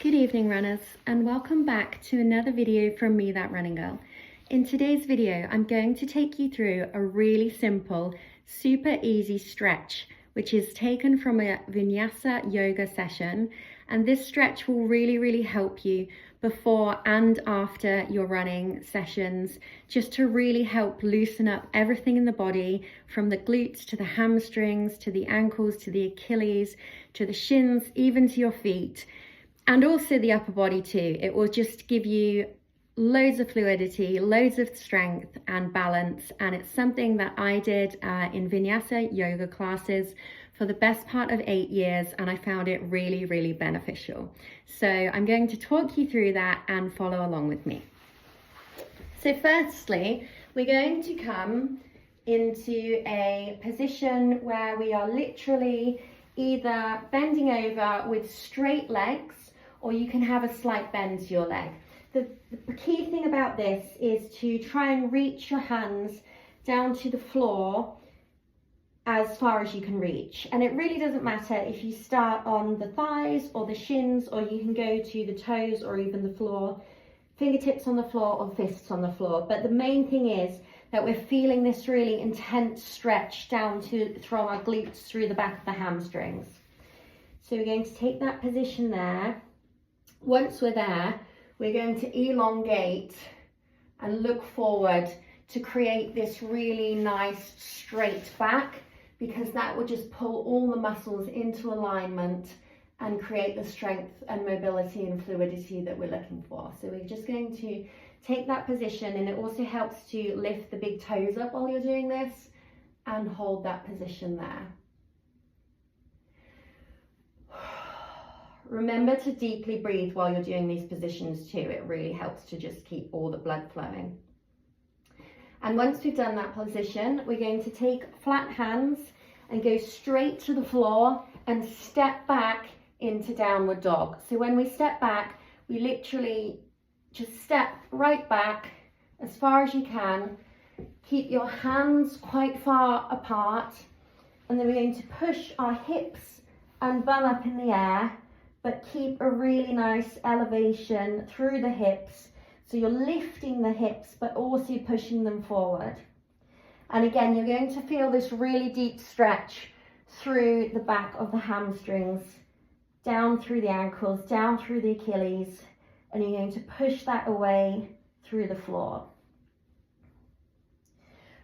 Good evening runners, and welcome back to another video from me, that running girl. In today's video I'm going to take you through a really simple, super easy stretch which is taken from a vinyasa yoga session, and this stretch will really help you before and after your running sessions, just to really help loosen up everything in the body, from the glutes to the hamstrings to the ankles to the Achilles to the shins, even to your feet. And also the upper body too. It will just give you loads of fluidity, loads of strength and balance. And it's something that I did in vinyasa yoga classes for the best part of 8 years. And I found it really beneficial. So I'm going to talk you through that and follow along with me. So firstly, we're going to come into a position where we are literally either bending over with straight legs, or you can have a slight bend to your leg. The key thing about this is to try and reach your hands down to the floor as far as you can reach. And it really doesn't matter if you start on the thighs or the shins, or you can go to the toes or even the floor, fingertips on the floor or fists on the floor. But the main thing is that we're feeling this really intense stretch down from our glutes through the back of the hamstrings. So we're going to take that position there. Once we're there, we're going to elongate and look forward to create this really nice straight back, because that will just pull all the muscles into alignment and create the strength and mobility and fluidity that we're looking for. So we're just going to take that position, and it also helps to lift the big toes up while you're doing this and hold that position there. Remember to deeply breathe while you're doing these positions too. It really helps to just keep all the blood flowing. And once we've done that position, we're going to take flat hands and go straight to the floor and step back into downward dog. So when we step back, we literally just step right back as far as you can. Keep your hands quite far apart, and then we're going to push our hips and bum up in the air, but keep a really nice elevation through the hips. So you're lifting the hips, but also pushing them forward. And again, you're going to feel this really deep stretch through the back of the hamstrings, down through the ankles, down through the Achilles, and you're going to push that away through the floor.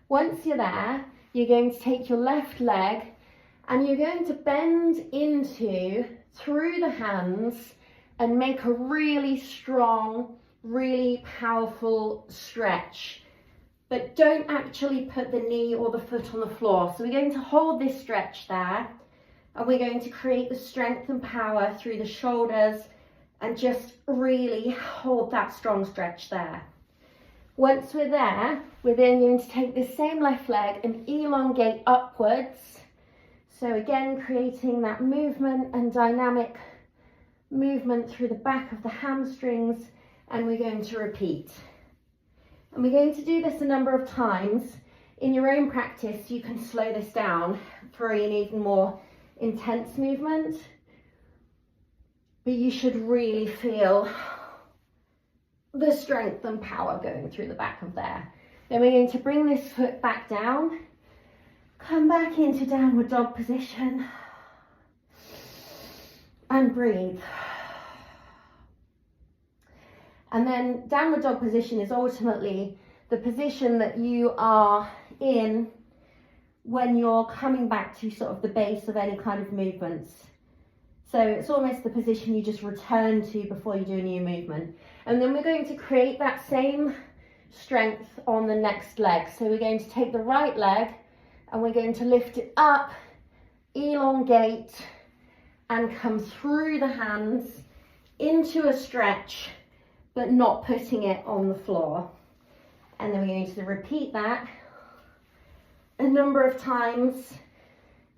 Once you're there, you're going to take your left leg and you're going to bend into through the hands and make a really strong, really powerful stretch. But don't actually put the knee or the foot on the floor. So we're going to hold this stretch there, and we're going to create the strength and power through the shoulders and just really hold that strong stretch there. Once we're there, we're then going to take this same left leg and elongate upwards. So again, creating that movement and dynamic movement through the back of the hamstrings, and we're going to repeat. And we're going to do this a number of times. In your own practice, you can slow this down for an even more intense movement, but you should really feel the strength and power going through the back of there. Then we're going to bring this foot back down, come back into downward dog position, and breathe. And then downward dog position is ultimately the position that you are in when you're coming back to sort of the base of any kind of movements. So it's almost the position you just return to before you do a new movement. And then we're going to create that same strength on the next leg. So we're going to take the right leg and we're going to lift it up, elongate, and come through the hands into a stretch, but not putting it on the floor. And then we're going to repeat that a number of times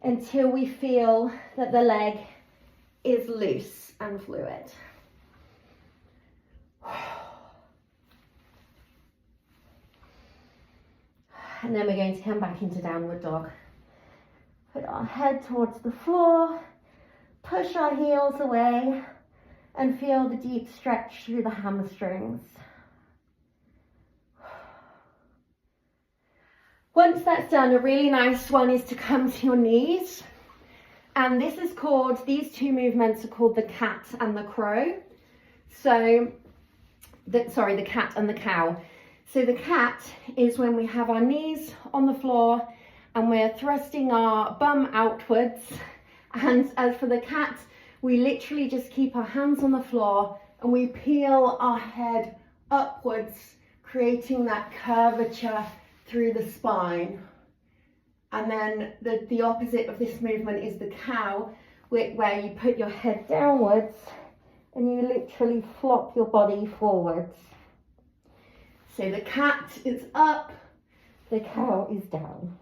until we feel that the leg is loose and fluid. And then we're going to come back into downward dog. Put our head towards the floor, push our heels away, and feel the deep stretch through the hamstrings. Once that's done, a really nice one is to come to your knees. And this is called, these two movements are called the cat and the crow. So, the cat and the cow. So the cat is when we have our knees on the floor and we're thrusting our bum outwards. And as for the cat, we literally just keep our hands on the floor and we peel our head upwards, creating that curvature through the spine. And then the opposite of this movement is the cow, where you put your head downwards and you literally flop your body forwards. So the cat is up, the cow is down.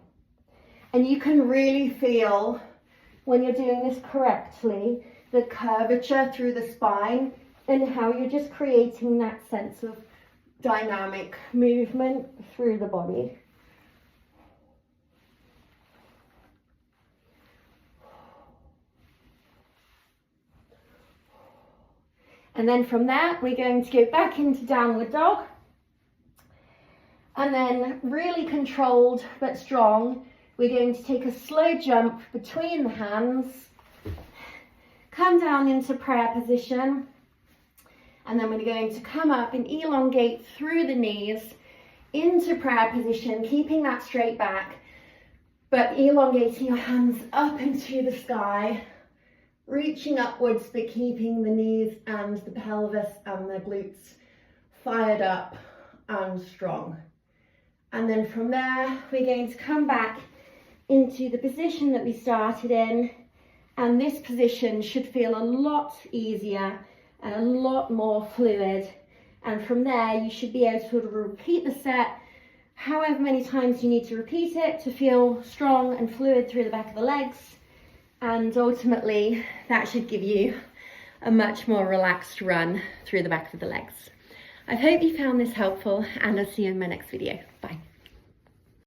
And you can really feel, when you're doing this correctly, the curvature through the spine and how you're just creating that sense of dynamic movement through the body. And then from there, we're going to go back into downward dog. And then really controlled but strong, we're going to take a slow jump between the hands, come down into prayer position, and then we're going to come up and elongate through the knees into prayer position, keeping that straight back, but elongating your hands up into the sky, reaching upwards but keeping the knees and the pelvis and the glutes fired up and strong. And then from there, we're going to come back into the position that we started in. And this position should feel a lot easier and a lot more fluid. And from there, you should be able to sort of repeat the set however many times you need to repeat it to feel strong and fluid through the back of the legs. And ultimately, that should give you a much more relaxed run through the back of the legs. I hope you found this helpful, and I'll see you in my next video.